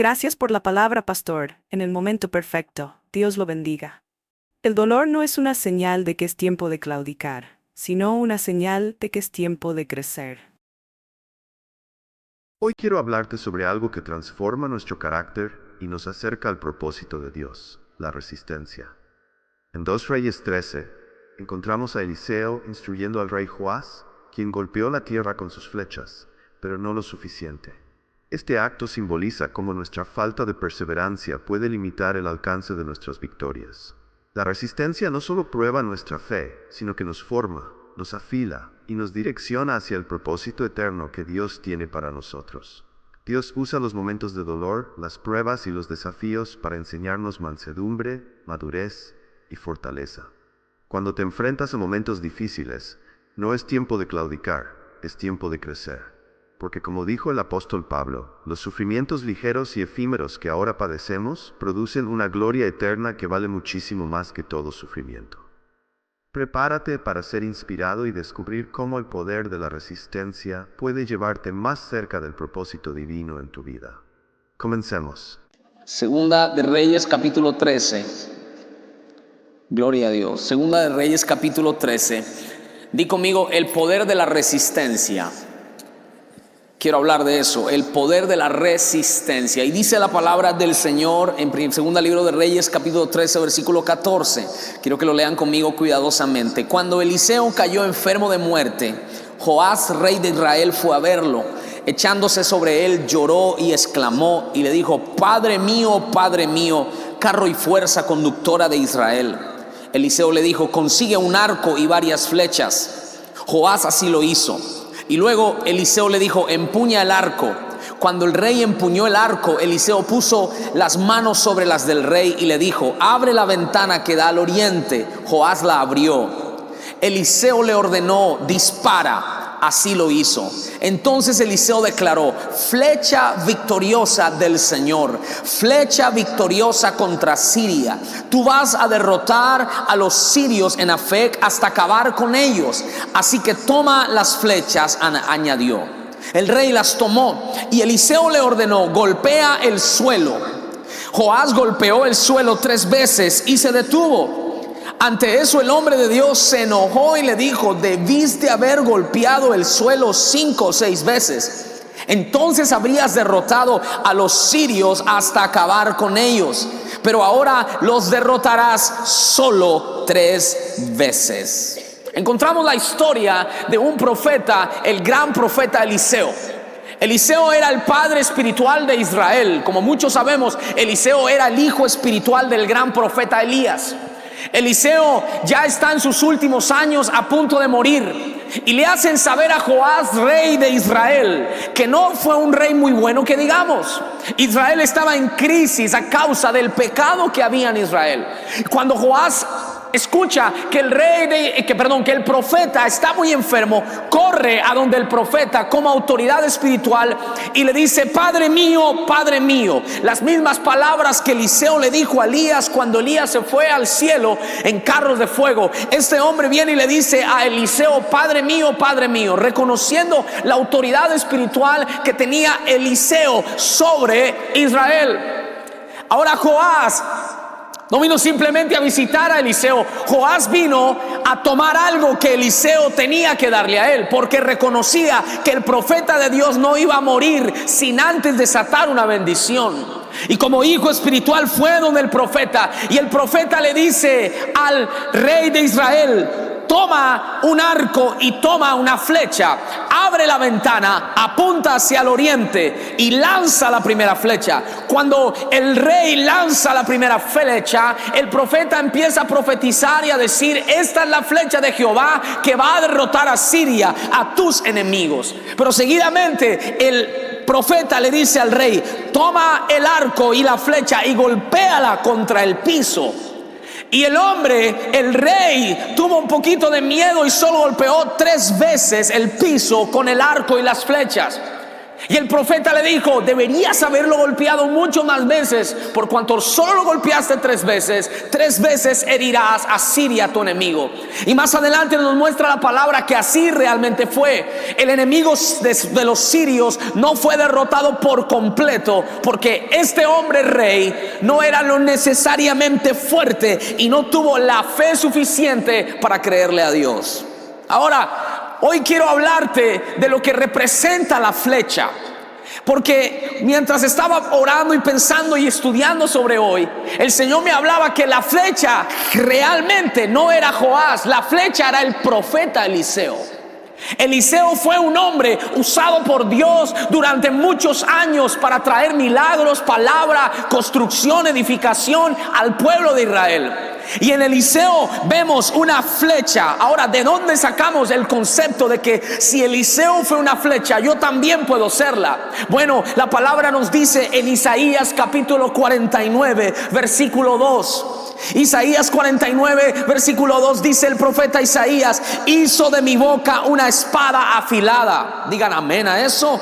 Gracias por la palabra, pastor, en el momento perfecto. Dios lo bendiga. El dolor no es una señal de que es tiempo de claudicar, sino una señal de que es tiempo de crecer. Hoy quiero hablarte sobre algo que transforma nuestro carácter y nos acerca al propósito de Dios, la resistencia. En 2 Reyes 13, encontramos a Eliseo instruyendo al rey Joás, quien golpeó la tierra con sus flechas, pero no lo suficiente. Este acto simboliza cómo nuestra falta de perseverancia puede limitar el alcance de nuestras victorias. La resistencia no solo prueba nuestra fe, sino que nos forma, nos afila y nos direcciona hacia el propósito eterno que Dios tiene para nosotros. Dios usa los momentos de dolor, las pruebas y los desafíos para enseñarnos mansedumbre, madurez y fortaleza. Cuando te enfrentas a momentos difíciles, no es tiempo de claudicar, es tiempo de crecer. Porque como dijo el apóstol Pablo, los sufrimientos ligeros y efímeros que ahora padecemos producen una gloria eterna que vale muchísimo más que todo sufrimiento. Prepárate para ser inspirado y descubrir cómo el poder de la resistencia puede llevarte más cerca del propósito divino en tu vida. Comencemos. Segunda de Reyes capítulo 13. Gloria a Dios. Segunda de Reyes capítulo 13. Di conmigo el poder de la resistencia. Quiero hablar de eso, el poder de la resistencia. Y dice la palabra del Señor en segunda libro de Reyes capítulo 13 versículo 14. Quiero que lo lean conmigo cuidadosamente. Cuando Eliseo cayó enfermo de muerte, Joás, rey de Israel, fue a verlo. Echándose sobre él, lloró y exclamó y le dijo: Padre mío, carro y fuerza conductora de Israel. Eliseo le dijo: consigue un arco y varias flechas. Joás así lo hizo. Y luego Eliseo le dijo: empuña el arco. Cuando el rey empuñó el arco, Eliseo puso las manos sobre las del rey y le dijo: abre la ventana que da al oriente. Joás la abrió. Eliseo le ordenó: dispara. Así lo hizo. Entonces Eliseo declaró: flecha victoriosa del Señor, flecha victoriosa contra Siria. Tú vas a derrotar a los sirios en Afec hasta acabar con ellos. Así que toma las flechas, añadió. El rey las tomó y Eliseo le ordenó: golpea el suelo. Joás golpeó el suelo 3 veces y se detuvo. Ante eso el hombre de Dios se enojó y le dijo: debiste haber golpeado el suelo 5 o 6 veces. Entonces habrías derrotado a los sirios hasta acabar con ellos. Pero ahora los derrotarás solo 3 veces. Encontramos la historia de un profeta, el gran profeta Eliseo. Eliseo era el padre espiritual de Israel. Como muchos sabemos, Eliseo era el hijo espiritual del gran profeta Elías. Eliseo ya está en sus últimos años, a punto de morir, y le hacen saber a Joás, rey de Israel, que no fue un rey muy bueno que digamos. Israel estaba en crisis a causa del pecado que había en Israel. Cuando Joás escucha que el profeta está muy enfermo, corre a donde el profeta como autoridad espiritual y le dice: Padre mío, las mismas palabras que Eliseo le dijo a Elías cuando Elías se fue al cielo en carros de fuego. Este hombre viene y le dice a Eliseo: Padre mío, reconociendo la autoridad espiritual que tenía Eliseo sobre Israel. Ahora Joás no vino simplemente a visitar a Eliseo. Joás vino a tomar algo que Eliseo tenía que darle a él, porque reconocía que el profeta de Dios no iba a morir sin antes desatar una bendición. Y como hijo espiritual fue donde el profeta, y el profeta le dice al rey de Israel: toma un arco y toma una flecha, abre la ventana, apunta hacia el oriente y lanza la primera flecha. Cuando el rey lanza la primera flecha, el profeta empieza a profetizar y a decir: esta es la flecha de Jehová que va a derrotar a Siria, a tus enemigos. Pero seguidamente el profeta le dice al rey: toma el arco y la flecha y golpéala contra el piso. Y el rey, tuvo un poquito de miedo y solo golpeó 3 veces el piso con el arco y las flechas. Y el profeta le dijo: deberías haberlo golpeado mucho más veces, por cuanto solo lo golpeaste 3 veces herirás a Siria, tu enemigo. Y más adelante nos muestra la palabra que así realmente fue. El enemigo de los sirios no fue derrotado por completo, porque este hombre rey no era lo necesariamente fuerte y no tuvo la fe suficiente para creerle a Dios. Ahora, hoy quiero hablarte de lo que representa la flecha, porque mientras estaba orando y pensando y estudiando sobre hoy, el Señor me hablaba que la flecha realmente no era Joás, la flecha era el profeta Eliseo. Eliseo fue un hombre usado por Dios durante muchos años para traer milagros, palabra, construcción, edificación al pueblo de Israel. Y en Eliseo vemos una flecha. Ahora, ¿de dónde sacamos el concepto de que si Eliseo fue una flecha, yo también puedo serla? Bueno, la palabra nos dice en Isaías capítulo 49, versículo 2. Isaías 49, versículo 2 dice el profeta Isaías: hizo de mi boca una espada afilada. Digan amén a eso.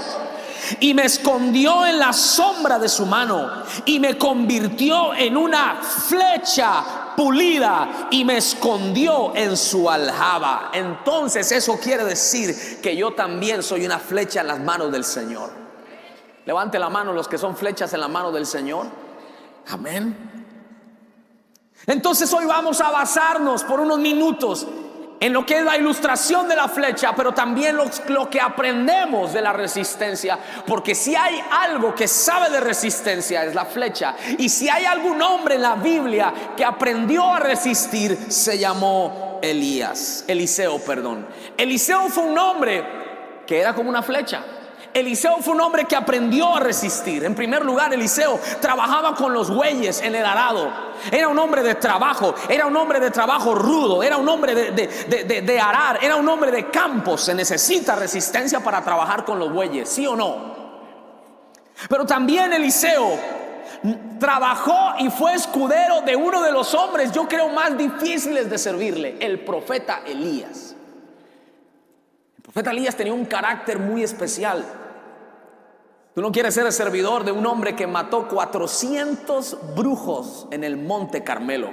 Y me escondió en la sombra de su mano, y me convirtió en una flecha pulida, y me escondió en su aljaba. Entonces eso quiere decir que yo también soy una flecha en las manos del Señor. Levante la mano los que son flechas en la mano del Señor. Amén. Entonces hoy vamos a basarnos por unos minutos en lo que es la ilustración de la flecha, pero también lo que aprendemos de la resistencia. Porque si hay algo que sabe de resistencia, es la flecha. Y si hay algún hombre en la Biblia que aprendió a resistir, se llamó Eliseo. Eliseo fue un hombre que era como una flecha. Eliseo fue un hombre que aprendió a resistir. En primer lugar, Eliseo trabajaba con los bueyes en el arado. Era un hombre de trabajo, era un hombre de trabajo rudo, era un hombre de arar, era un hombre de campo. Se necesita resistencia para trabajar con los bueyes, ¿sí o no? Pero también Eliseo trabajó y fue escudero de uno de los hombres, yo creo, más difíciles de servirle, el profeta Elías. El profeta Elías tenía un carácter muy especial. Tú no quieres ser el servidor de un hombre que mató 400 brujos en el monte Carmelo.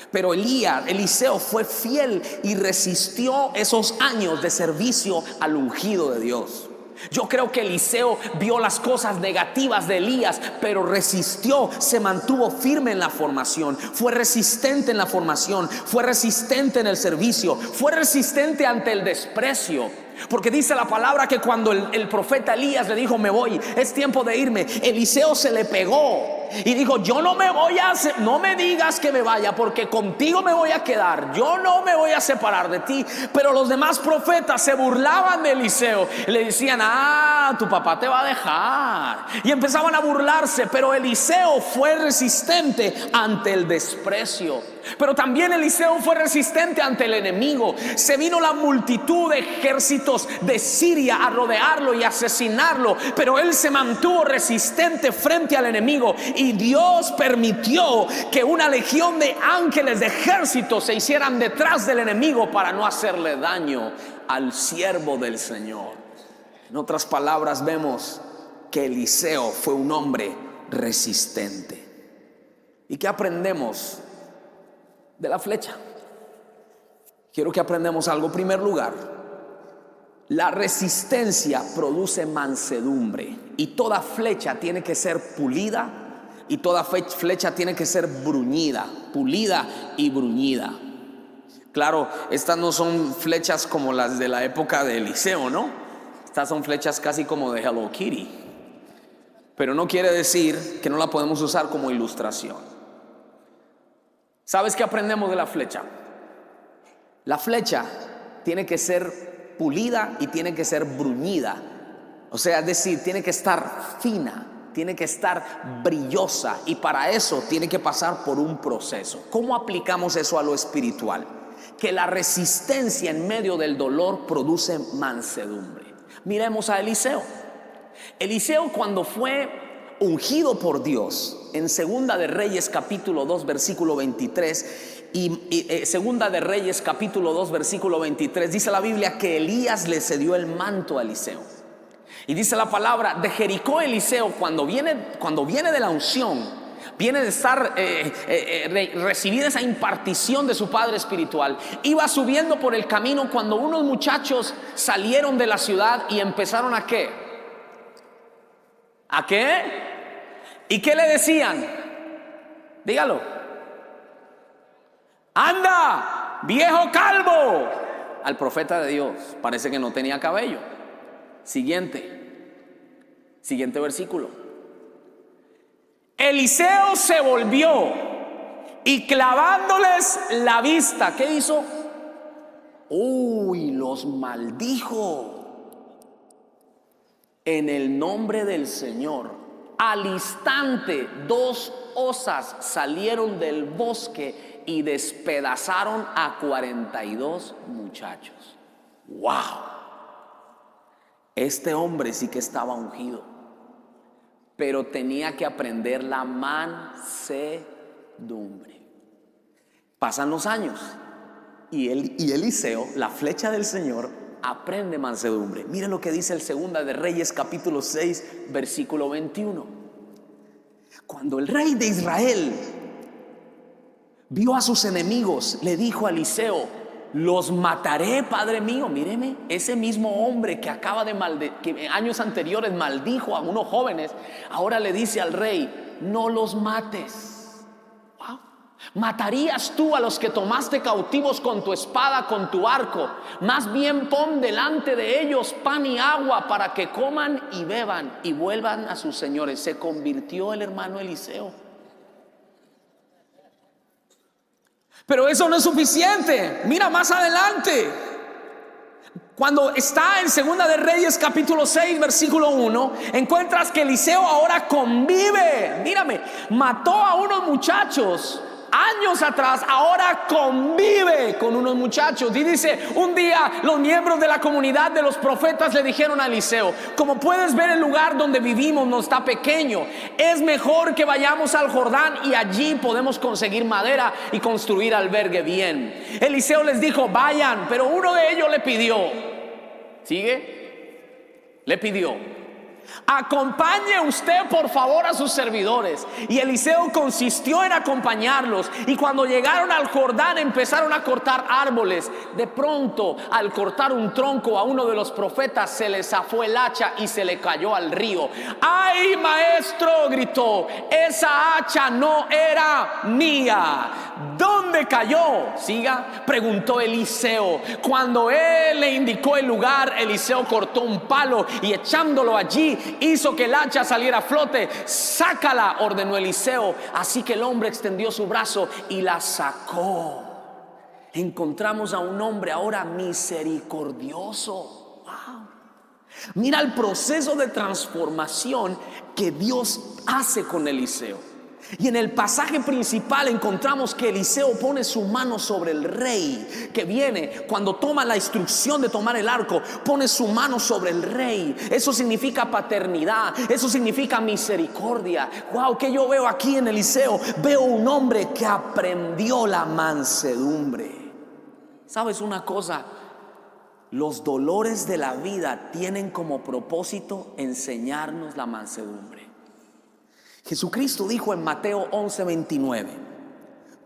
Pero Eliseo fue fiel y resistió esos años de servicio al ungido de Dios. Yo creo que Eliseo vio las cosas negativas de Elías, pero resistió, se mantuvo firme en la formación, fue resistente en la formación, fue resistente en el servicio, fue resistente ante el desprecio. Porque dice la palabra que cuando el profeta Elías le dijo: me voy, es tiempo de irme, Eliseo se le pegó y dijo: yo no me voy a hacer, no me digas que me vaya, porque contigo me voy a quedar, yo no me voy a separar de ti. Pero los demás profetas se burlaban de Eliseo, le decían: tu papá te va a dejar, y empezaban a burlarse. Pero Eliseo fue resistente ante el desprecio. Pero también Eliseo fue resistente ante el enemigo. Se vino la multitud de ejércitos de Siria a rodearlo y asesinarlo, pero él se mantuvo resistente frente al enemigo, y Dios permitió que una legión de ángeles de ejército se hicieran detrás del enemigo para no hacerle daño al siervo del Señor. En otras palabras, vemos que Eliseo fue un hombre resistente. ¿Y qué aprendemos de la flecha? Quiero que aprendamos algo. En primer lugar, la resistencia produce mansedumbre, y toda flecha tiene que ser pulida, y toda flecha tiene que ser bruñida, pulida y bruñida. Claro, estas no son flechas como las de la época de Eliseo, ¿no? Estas son flechas casi como de Hello Kitty, pero no quiere decir que no la podemos usar como ilustración. ¿Sabes qué aprendemos de la flecha? La flecha tiene que ser pulida y tiene que ser bruñida. O sea, es decir, tiene que estar fina, tiene que estar brillosa, y para eso tiene que pasar por un proceso. ¿Cómo aplicamos eso a lo espiritual? Que la resistencia en medio del dolor produce mansedumbre. Miremos a Eliseo. Eliseo, cuando fue ungido por Dios, en Segunda de Reyes capítulo 2 versículo 23 Segunda de Reyes capítulo 2 versículo 23, dice la Biblia que Elías le cedió el manto a Eliseo. Y dice la palabra, de Jericó Eliseo, cuando viene de la unción, viene de estar recibir esa impartición de su padre espiritual, iba subiendo por el camino cuando unos muchachos salieron de la ciudad y empezaron ¿a qué? ¿A qué? ¿Y qué le decían? Dígalo. Anda, viejo calvo. Al profeta de Dios. Parece que no tenía cabello. Siguiente versículo. Eliseo se volvió y clavándoles la vista, ¿qué hizo? Uy, los maldijo en el nombre del Señor. Al instante, 2 osas salieron del bosque y despedazaron a 42 muchachos. ¡Wow! Este hombre sí que estaba ungido, pero tenía que aprender la mansedumbre. Pasan los años y Eliseo, la flecha del Señor, aprende mansedumbre. Mire lo que dice el Segunda de Reyes capítulo 6 versículo 21. Cuando el rey de Israel vio a sus enemigos, le dijo a Eliseo: los mataré, padre mío. Míreme, ese mismo hombre que acaba que años anteriores maldijo a unos jóvenes, ahora le dice al rey: no los mates. Wow. ¿Matarías tú a los que tomaste cautivos con tu espada, con tu arco? Más bien pon delante de ellos pan y agua para que coman y beban y vuelvan a sus señores. Se convirtió el hermano Eliseo. Pero eso no es suficiente. Mira más adelante. Cuando está en Segunda de Reyes capítulo 6 versículo 1, encuentras que Eliseo ahora convive. Mírame, mató a unos muchachos años atrás, ahora convive con unos muchachos. Y dice, un día los miembros de la comunidad de los profetas le dijeron a Eliseo: como puedes ver, el lugar donde vivimos no está pequeño, es mejor que vayamos al Jordán y allí podemos conseguir madera y construir albergue bien. Eliseo les dijo: vayan, pero uno de ellos le pidió, ¿sigue? Le pidió: acompañe usted por favor a sus servidores. Y Eliseo consistió en acompañarlos. Y cuando llegaron al Jordán empezaron a cortar árboles. De pronto, al cortar un tronco a uno de los profetas, se le zafó el hacha y se le cayó al río. ¡Ay, maestro!, gritó, esa hacha no era mía. ¿Dónde cayó? Siga, preguntó Eliseo. Cuando él le indicó el lugar, Eliseo cortó un palo y echándolo allí hizo que el hacha saliera a flote. Sácala, ordenó Eliseo. Así que el hombre extendió su brazo y la sacó. Encontramos a un hombre ahora misericordioso. Wow. Mira el proceso de transformación que Dios hace con Eliseo. Y en el pasaje principal encontramos que Eliseo pone su mano sobre el rey que viene. Cuando toma la instrucción de tomar el arco, pone su mano sobre el rey. Eso significa paternidad, eso significa misericordia. Wow, que yo veo aquí en Eliseo, veo un hombre que aprendió la mansedumbre. ¿Sabes una cosa? Los dolores de la vida tienen como propósito enseñarnos la mansedumbre. Jesucristo dijo en Mateo 11:29: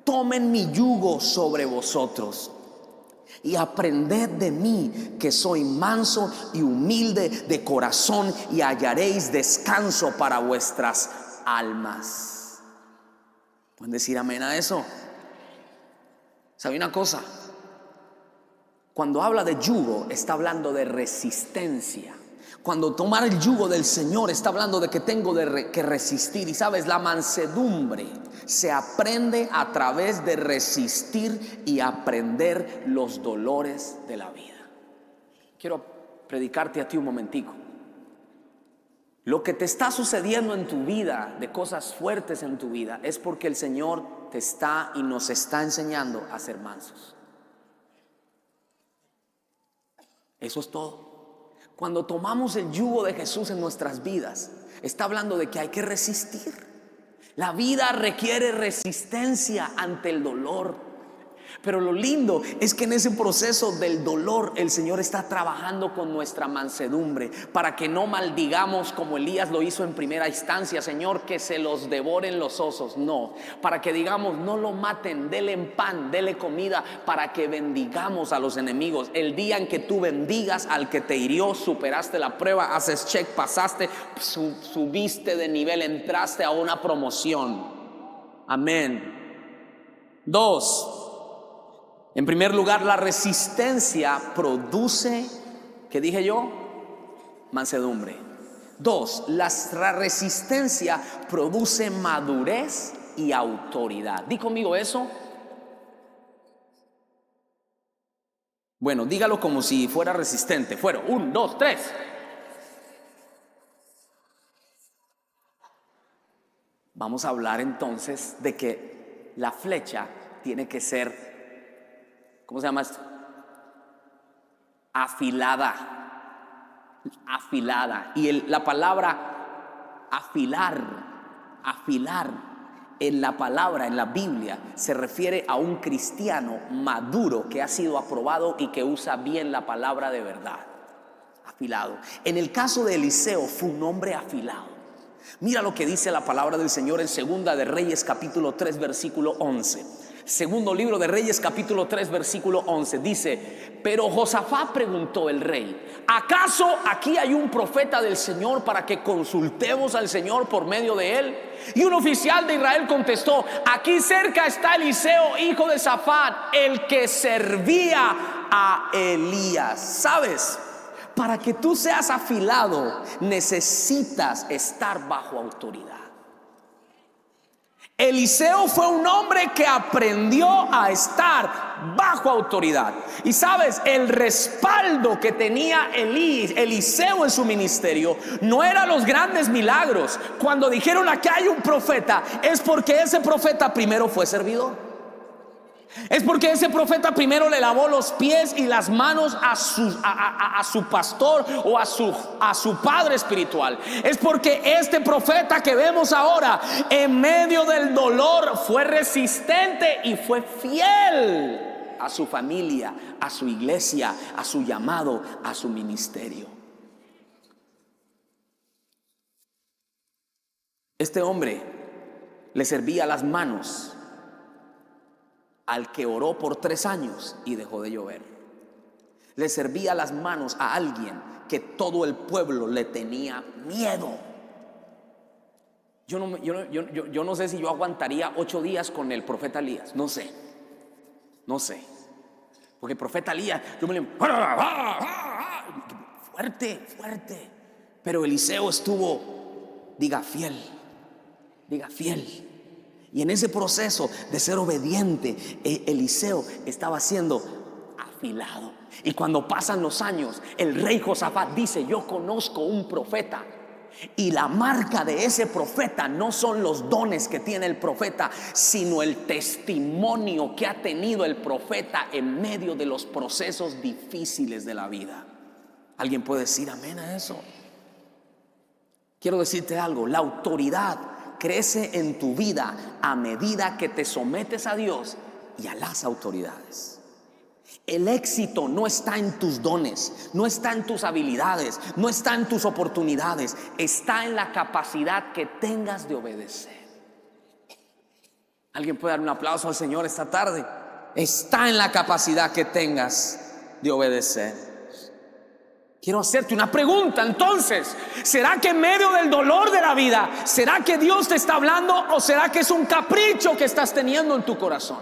tomen mi yugo sobre vosotros y aprended de mí, que soy manso y humilde de corazón, y hallaréis descanso para vuestras almas. ¿Pueden decir amén a eso? ¿Sabe una cosa? Cuando habla de yugo, está hablando de resistencia. Cuando tomar el yugo del Señor, está hablando de que tengo que resistir. Y sabes, la mansedumbre se aprende a través de resistir y aprender los dolores de la vida. Quiero predicarte a ti un momentico. Lo que te está sucediendo en tu vida, de cosas fuertes en tu vida, es porque el Señor te está y nos está enseñando a ser mansos. Eso es todo. Cuando tomamos el yugo de Jesús en nuestras vidas, está hablando de que hay que resistir. La vida requiere resistencia ante el dolor. Pero lo lindo es que en ese proceso del dolor el Señor está trabajando con nuestra mansedumbre para que no maldigamos como Elías lo hizo en primera instancia: Señor, que se los devoren los osos. No, para que digamos: no lo maten, denle pan, denle comida, para que bendigamos a los enemigos. El día en que tú bendigas al que te hirió, superaste la prueba, haces check, pasaste, subiste de nivel, entraste a una promoción. Amén. 2. En primer lugar, la resistencia produce, ¿qué dije yo? Mansedumbre. 2, la resistencia produce madurez y autoridad. Di conmigo eso. Bueno, dígalo como si fuera resistente. Fueron 1, 2, 3. Vamos a hablar entonces de que la flecha tiene que ser, ¿cómo se llama esto? Afilada. Afilada. Y la palabra afilar en la palabra, en la Biblia, se refiere a un cristiano maduro que ha sido aprobado y que usa bien la palabra de verdad. Afilado. En el caso de Eliseo fue un hombre afilado. Mira lo que dice la palabra del Señor en Segunda de Reyes capítulo 3 versículo 11. Segundo libro de Reyes capítulo 3 versículo 11 dice: pero Josafat preguntó el rey: ¿acaso aquí hay un profeta del Señor para que consultemos al Señor por medio de él? Y un oficial de Israel contestó: aquí cerca está Eliseo, hijo de Safat, el que servía a Elías. ¿Sabes? Para que tú seas afilado necesitas estar bajo autoridad. Eliseo fue un hombre que aprendió a estar bajo autoridad. Y sabes, el respaldo que tenía Eliseo en su ministerio no eran los grandes milagros. Cuando dijeron: aquí hay un profeta, es porque ese profeta primero fue servidor. Es porque ese profeta primero le lavó los pies y las manos a su pastor o a su padre espiritual. Es porque este profeta que vemos ahora, en medio del dolor, fue resistente y fue fiel a su familia, a su iglesia, a su llamado, a su ministerio. Este hombre le servía las manos al que oró por 3 años y dejó de llover. Le servía las manos a alguien que todo el pueblo le tenía miedo. Yo no sé si yo aguantaría 8 días con el profeta Elías. No sé. Porque el profeta Elías, yo me le... Fuerte. Pero Eliseo estuvo, diga fiel. Y en ese proceso de ser obediente, Eliseo estaba siendo afilado. Y cuando pasan los años, el rey Josafat dice: yo conozco un profeta. Y la marca de ese profeta no son los dones que tiene el profeta, sino el testimonio que ha tenido el profeta en medio de los procesos difíciles de la vida. ¿Alguien puede decir amén a eso? Quiero decirte algo: la autoridad crece en tu vida a medida que te sometes a Dios y a las autoridades. El éxito no está en tus dones, no está en tus habilidades, no está en tus oportunidades, está en la capacidad que tengas de obedecer. ¿Alguien puede dar un aplauso al Señor esta tarde? Está en la capacidad que tengas de obedecer. Quiero hacerte una pregunta entonces: ¿será que en medio del dolor de la vida, será que Dios te está hablando, o será que es un capricho que estás teniendo en tu corazón?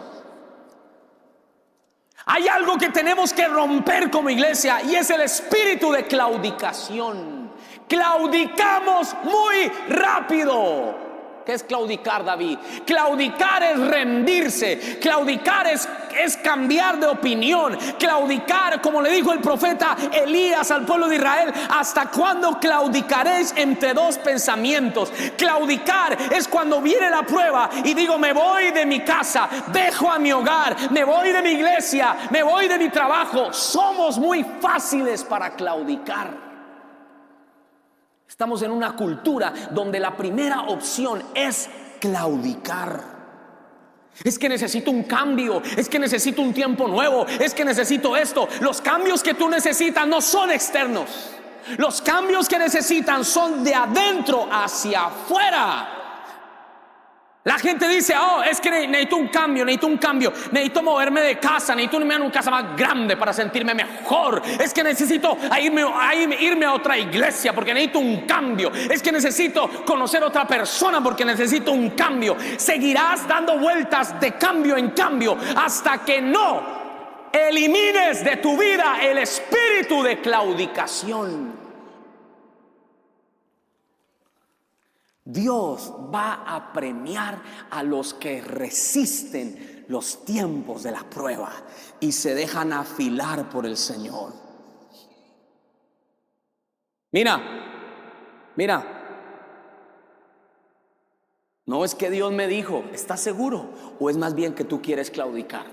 Hay algo que tenemos que romper como iglesia, y es el espíritu de claudicación. Claudicamos muy rápido. ¿Qué es claudicar, David? Claudicar es rendirse. Claudicar es cambiar de opinión. Claudicar, como le dijo el profeta Elías al pueblo de Israel: ¿hasta cuándo claudicaréis entre 2 pensamientos? Claudicar es cuando viene la prueba y digo: me voy de mi casa, dejo a mi hogar, me voy de mi iglesia, me voy de mi trabajo. Somos muy fáciles para claudicar. Estamos en una cultura donde la primera opción es claudicar. Es que necesito un cambio, es que necesito un tiempo nuevo, es que necesito esto. Los cambios que tú necesitas no son externos. Los cambios que necesitan son de adentro hacia afuera. La gente dice, oh, es que necesito un cambio, necesito moverme de casa, necesito irme a una casa más grande para sentirme mejor. Es que necesito irme a otra iglesia porque necesito un cambio. Es que necesito conocer a otra persona porque necesito un cambio. Seguirás dando vueltas de cambio en cambio hasta que no elimines de tu vida el espíritu de claudicación. Dios va a premiar a los que resisten los tiempos de la prueba y se dejan afilar por el Señor. Mira, no es que Dios me dijo, ¿estás seguro? O es más bien que tú quieres claudicar.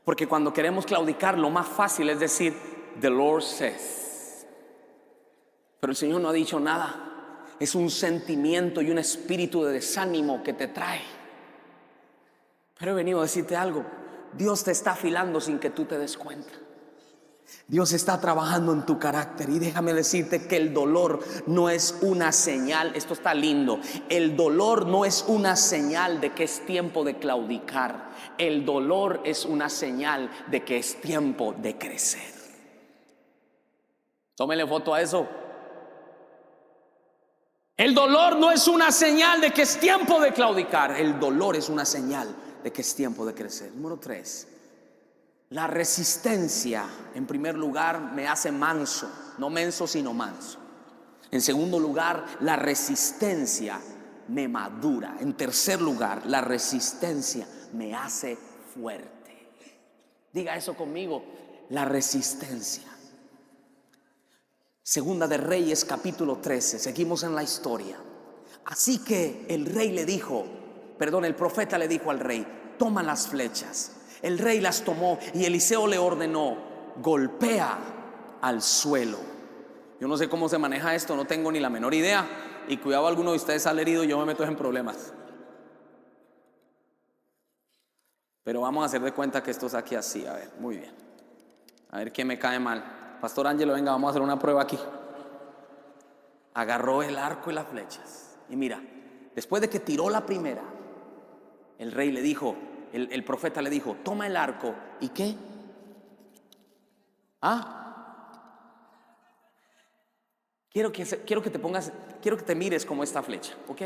Porque cuando queremos claudicar, lo más fácil es decir, the Lord says. Pero el Señor no ha dicho nada. Es un sentimiento y un espíritu de desánimo que te trae. Pero he venido a decirte algo. Dios te está afilando sin que tú te des cuenta. Dios está trabajando en tu carácter. Y déjame decirte que el dolor no es una señal. Esto está lindo. El dolor no es una señal de que es tiempo de claudicar. El dolor es una señal de que es tiempo de crecer. Tómele foto a eso. El dolor no es una señal de que es tiempo de claudicar. El dolor es una señal de que es tiempo de crecer. Número 3. La resistencia, en primer lugar, me hace manso. No menso, sino manso. En segundo lugar, la resistencia me madura. En tercer lugar, la resistencia me hace fuerte. Diga eso conmigo. La resistencia. Segunda de Reyes capítulo 13. Seguimos en la historia. Así que el profeta le dijo al rey, toma las flechas. El rey las tomó y Eliseo le ordenó, golpea al suelo. Yo no sé cómo se maneja esto, no tengo ni la menor idea. Y cuidado, alguno de ustedes sale herido y yo me meto en problemas. Pero vamos a hacer de cuenta que esto es aquí así. A ver, muy bien. A ver quién me cae mal. Pastor Ángelo, venga, vamos a hacer una prueba aquí. Agarró el arco y las flechas. Y mira, después de que tiró la primera, el rey le dijo, el profeta le dijo, toma el arco. ¿Y qué? Quiero que te mires como esta flecha, ¿ok?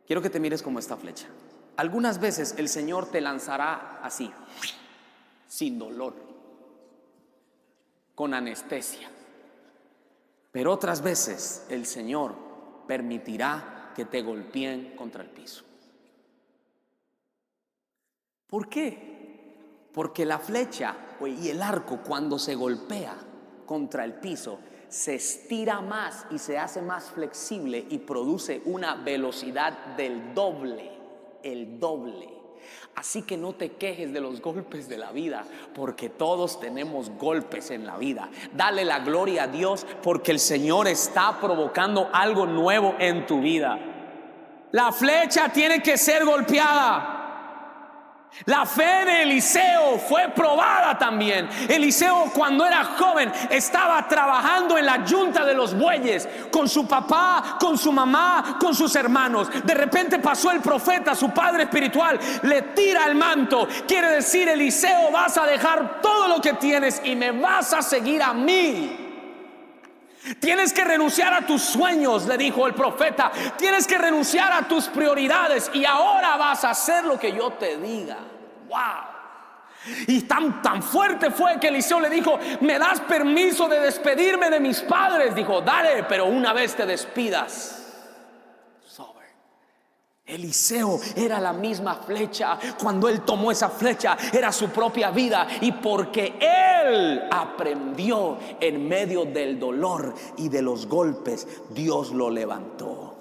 Quiero que te mires como esta flecha. Algunas veces el Señor te lanzará así, sin dolor, con anestesia. Pero otras veces el Señor permitirá que te golpeen contra el piso. ¿Por qué? Porque la flecha y el arco, cuando se golpea contra el piso, se estira más y se hace más flexible y produce una velocidad del doble, el doble. Así que no te quejes de los golpes de la vida, porque todos tenemos golpes en la vida. Dale la gloria a Dios, porque el Señor está provocando algo nuevo en tu vida. La flecha tiene que ser golpeada. La fe de Eliseo fue probada también. Eliseo, cuando era joven, estaba trabajando en la yunta de los bueyes con su papá, con su mamá, con sus hermanos. De repente pasó el profeta, su padre espiritual, le tira el manto. Quiere decir, Eliseo, vas a dejar todo lo que tienes y me vas a seguir a mí. Tienes que renunciar a tus sueños, le dijo el profeta. Tienes que renunciar a tus prioridades y ahora vas a hacer lo que yo te diga. Wow. Y tan fuerte fue que Eliseo le dijo, ¿me das permiso de despedirme de mis padres? Dijo, dale, pero una vez te despidas. Eliseo era la misma flecha. Cuando él tomó esa flecha, era su propia vida. Y porque él aprendió en medio del dolor y de los golpes, Dios lo levantó.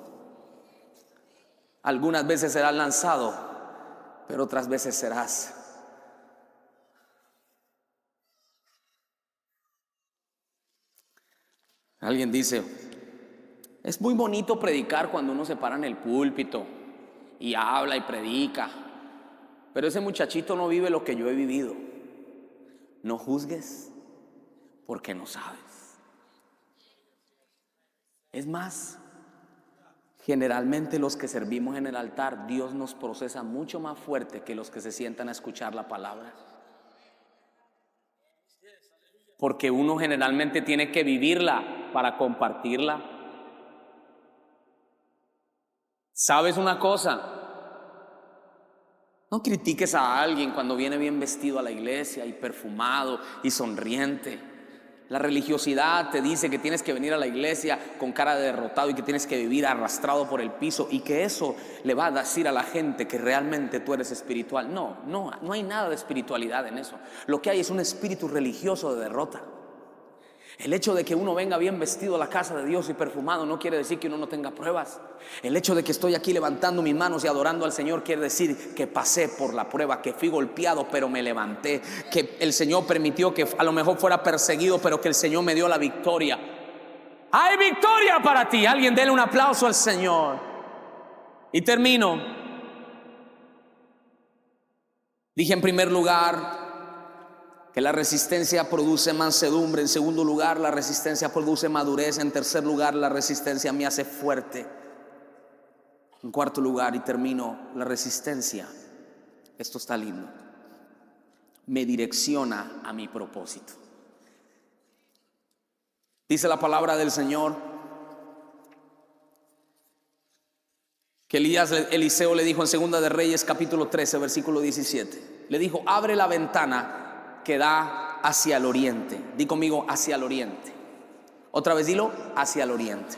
Algunas veces serás lanzado, pero otras veces serás alguien dice, es muy bonito predicar cuando uno se para en el púlpito y habla y predica, pero ese muchachito no vive lo que yo he vivido. No juzgues porque no sabes. Es más, generalmente los que servimos en el altar, Dios nos procesa mucho más fuerte que los que se sientan a escuchar la palabra. Porque uno generalmente tiene que vivirla para compartirla. ¿Sabes una cosa? No critiques a alguien cuando viene bien vestido a la iglesia y perfumado y sonriente. La religiosidad te dice que tienes que venir a la iglesia con cara de derrotado y que tienes que vivir arrastrado por el piso y que eso le va a decir a la gente que realmente tú eres espiritual. No hay nada de espiritualidad en eso. Lo que hay es un espíritu religioso de derrota. El hecho de que uno venga bien vestido a la casa de Dios y perfumado no quiere decir que uno no tenga pruebas. El hecho de que estoy aquí levantando mis manos y adorando al Señor quiere decir que pasé por la prueba, que fui golpeado pero me levanté, que el Señor permitió que a lo mejor fuera perseguido pero que el Señor me dio la victoria. ¡Hay victoria para ti! Alguien déle un aplauso al Señor. Y termino. Dije en primer lugar que la resistencia produce mansedumbre. En segundo lugar, la resistencia produce madurez. En tercer lugar, la resistencia me hace fuerte. En cuarto lugar, y termino, la resistencia, esto está lindo, me direcciona a mi propósito. Dice la palabra del Señor que Eliseo le dijo en Segunda de Reyes capítulo 13 versículo 17, le dijo: abre la ventana que da hacia el oriente. Di conmigo, hacia el oriente. Otra vez dilo, hacia el oriente.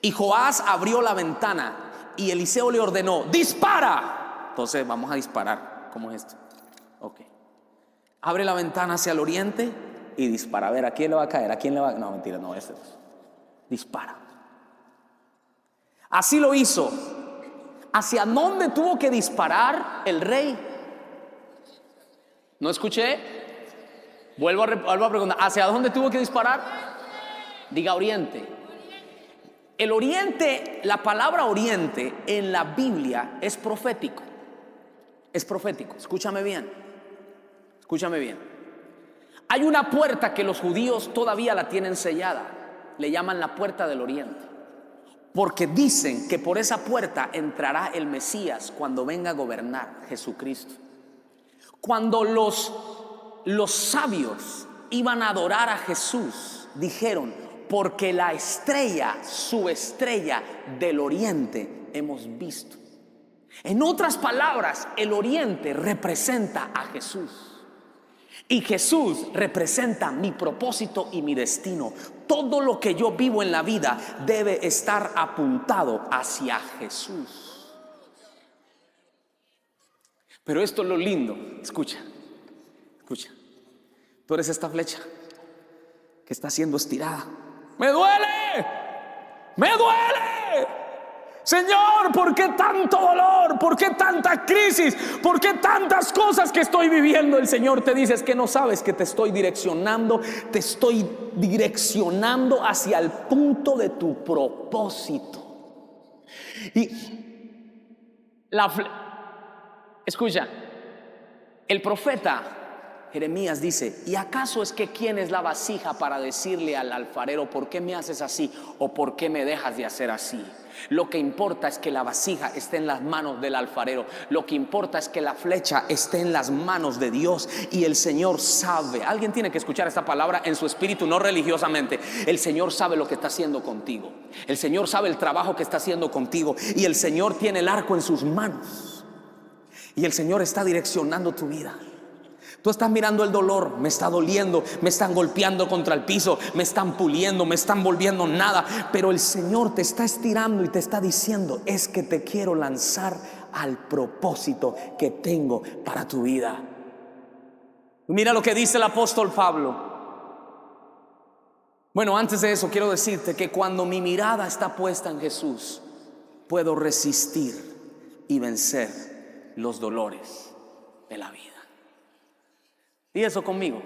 Y Joás abrió la ventana y Eliseo le ordenó: dispara. Entonces vamos a disparar. ¿Cómo es esto? Ok. Abre la ventana hacia el oriente y dispara. A ver, ¿a quién le va a caer? ¿A quién le va a...? No, mentira, no, este es. Dispara. Así lo hizo. ¿Hacia dónde tuvo que disparar el rey? ¿No escuché? Vuelvo a preguntar. ¿Hacia dónde tuvo que disparar? Diga oriente. El oriente, la palabra oriente en la Biblia es profético. Es profético. Escúchame bien. Escúchame bien. Hay una puerta que los judíos todavía la tienen sellada. Le llaman la puerta del oriente. Porque dicen que por esa puerta entrará el Mesías cuando venga a gobernar, Jesucristo. Cuando los sabios iban a adorar a Jesús, dijeron: porque la estrella, su estrella del oriente hemos visto. En otras palabras, el oriente representa a Jesús. Y Jesús representa mi propósito y mi destino. Todo lo que yo vivo en la vida debe estar apuntado hacia Jesús. Pero esto es lo lindo. Escucha. Tú eres esta flecha que está siendo estirada. ¡Me duele! Señor, ¿por qué tanto dolor? ¿Por qué tanta crisis? ¿Por qué tantas cosas que estoy viviendo? El Señor te dice: es que no sabes que te estoy direccionando hacia el punto de tu propósito. Y escucha, el profeta Jeremías dice: ¿y acaso es que quién es la vasija para decirle al alfarero: ¿por qué me haces así? ¿O por qué me dejas de hacer así? Lo que importa es que la vasija esté en las manos del alfarero. Lo que importa es que la flecha esté en las manos de Dios. Y el Señor sabe. Alguien tiene que escuchar esta palabra en su espíritu, no religiosamente. El Señor sabe lo que está haciendo contigo. El Señor sabe el trabajo que está haciendo contigo. Y el Señor tiene el arco en sus manos. Y el Señor está direccionando tu vida. Tú estás mirando el dolor, me está doliendo, me están golpeando contra el piso, me están puliendo, me están volviendo nada. Pero el Señor te está estirando y te está diciendo: es que te quiero lanzar al propósito que tengo para tu vida. Mira lo que dice el apóstol Pablo. Bueno, antes de eso quiero decirte que cuando mi mirada está puesta en Jesús, puedo resistir y vencer los dolores de la vida. Y eso conmigo.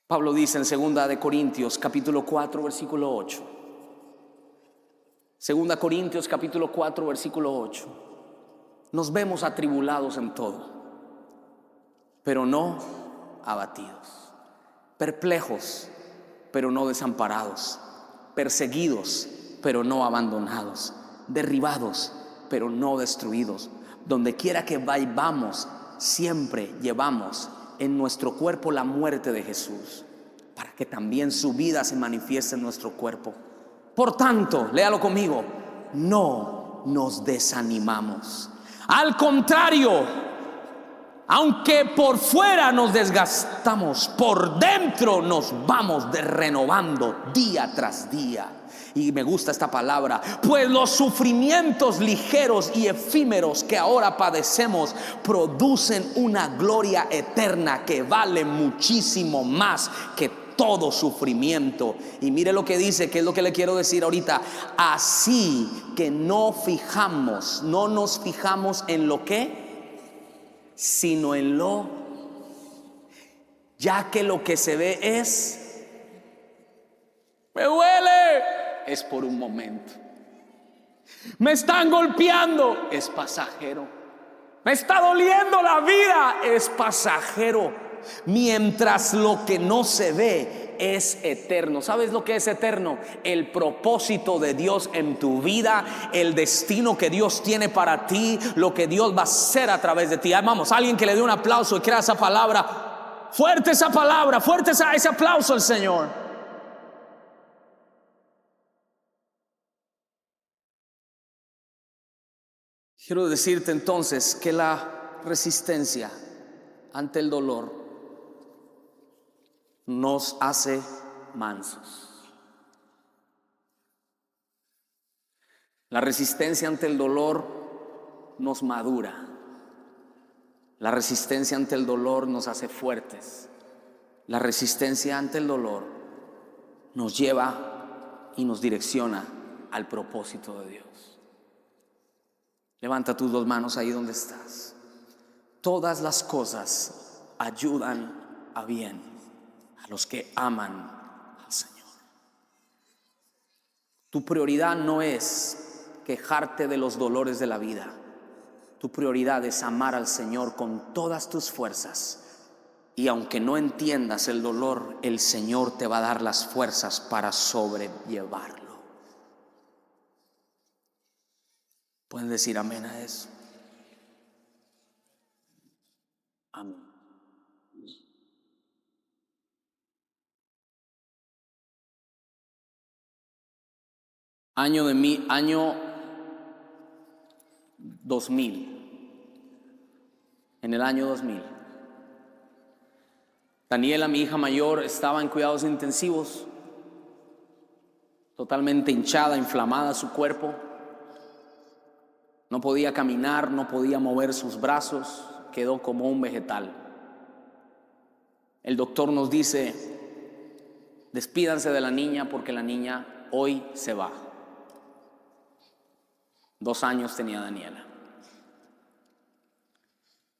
Pablo dice en 2 de Corintios capítulo 4 versículo 8. 2 Corintios capítulo 4 versículo 8. Nos vemos atribulados en todo, pero no abatidos, perplejos, pero no desamparados, perseguidos, pero no abandonados, derribados, pero no destruidos. Donde quiera que vayamos, siempre llevamos en nuestro cuerpo la muerte de Jesús, para que también su vida se manifieste en nuestro cuerpo. Por tanto, léalo conmigo, no nos desanimamos. Al contrario, aunque por fuera nos desgastamos, por dentro nos vamos renovando día tras día. Y me gusta esta palabra, pues los sufrimientos ligeros y efímeros que ahora padecemos producen una gloria eterna que vale muchísimo más que todo sufrimiento. Y mire lo que dice, que es lo que le quiero decir ahorita. Así que no nos fijamos en lo que, sino en lo, ya que lo que se ve es, me duele, es por un momento. Me están golpeando, es pasajero. Me está doliendo la vida, es pasajero. Mientras lo que no se ve es eterno. ¿Sabes lo que es eterno? El propósito de Dios en tu vida, el destino que Dios tiene para ti, lo que Dios va a hacer a través de ti. Vamos, alguien que le dé un aplauso y crea esa palabra. Fuerte esa palabra, fuerte ese aplauso al Señor. Quiero decirte entonces que la resistencia ante el dolor nos hace mansos. La resistencia ante el dolor nos madura. La resistencia ante el dolor nos hace fuertes. La resistencia ante el dolor nos lleva y nos direcciona al propósito de Dios. Levanta tus dos manos ahí donde estás. Todas las cosas ayudan a bien a los que aman al Señor. Tu prioridad no es quejarte de los dolores de la vida. Tu prioridad es amar al Señor con todas tus fuerzas. Y aunque no entiendas el dolor, el Señor te va a dar las fuerzas para sobrellevarlo. ¿Pueden decir amén a eso? Amén. Año 2000. En el año 2000. Daniela, mi hija mayor, estaba en cuidados intensivos, totalmente hinchada, inflamada su cuerpo. No podía caminar, no podía mover sus brazos, quedó como un vegetal. El doctor nos dice, despídanse de la niña porque la niña hoy se va. 2 años tenía Daniela.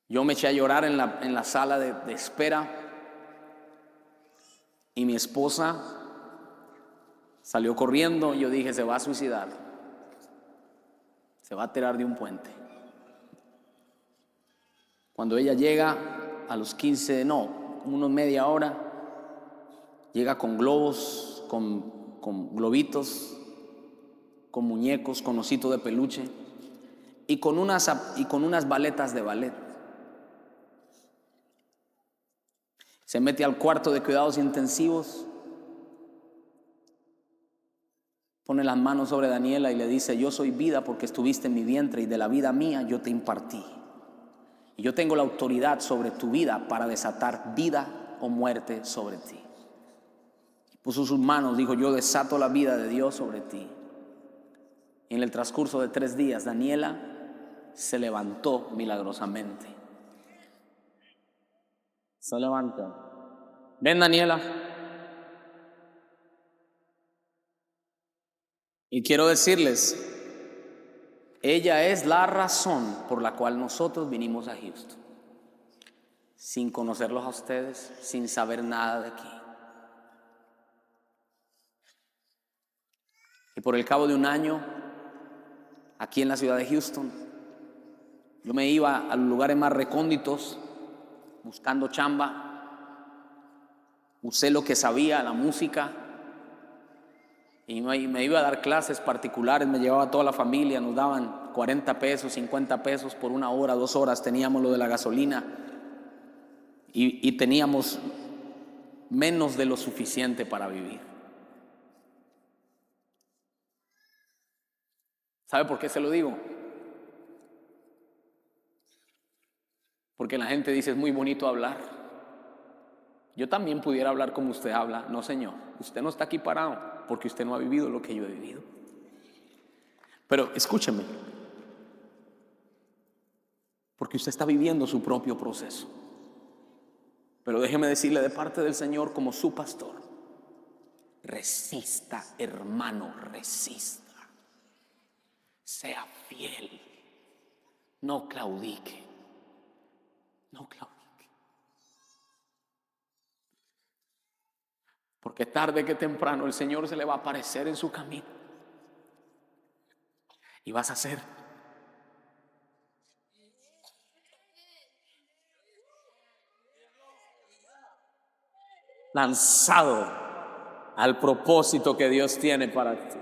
Yo me eché a llorar en la sala de espera y mi esposa salió corriendo. Yo dije, se va a suicidar. Se va a tirar de un puente. Cuando ella llega a los unos media hora, llega con globos, con globitos, con muñecos, con osito de peluche y con unas baletas de ballet. Se mete al cuarto de cuidados intensivos, pone las manos sobre Daniela y le dice, yo soy vida porque estuviste en mi vientre y de la vida mía yo te impartí. Y yo tengo la autoridad sobre tu vida para desatar vida o muerte sobre ti. Puso sus manos, dijo, yo desato la vida de Dios sobre ti. Y en el transcurso de 3 días, Daniela se levantó milagrosamente. Se levantó. Ven, Daniela. Y quiero decirles, ella es la razón por la cual nosotros vinimos a Houston. Sin conocerlos a ustedes, sin saber nada de aquí. Y por el cabo de un año, aquí en la ciudad de Houston, yo me iba a los lugares más recónditos buscando chamba. Usé lo que sabía, la música, y me iba a dar clases particulares. Me llevaba a toda la familia, nos daban 40 pesos, 50 pesos por 1 hora, 2 horas. Teníamos lo de la gasolina y teníamos menos de lo suficiente para vivir. ¿Sabe por qué se lo digo? Porque la gente dice, es muy bonito hablar. Yo también pudiera hablar como usted habla. No, señor, usted no está aquí parado porque usted no ha vivido lo que yo he vivido. Pero escúcheme, porque usted está viviendo su propio proceso. Pero déjeme decirle de parte del Señor como su pastor: resista, hermano, resista. Sea fiel. No claudique. No claudique. Porque tarde que temprano el Señor se le va a aparecer en su camino. Y vas a ser lanzado al propósito que Dios tiene para ti.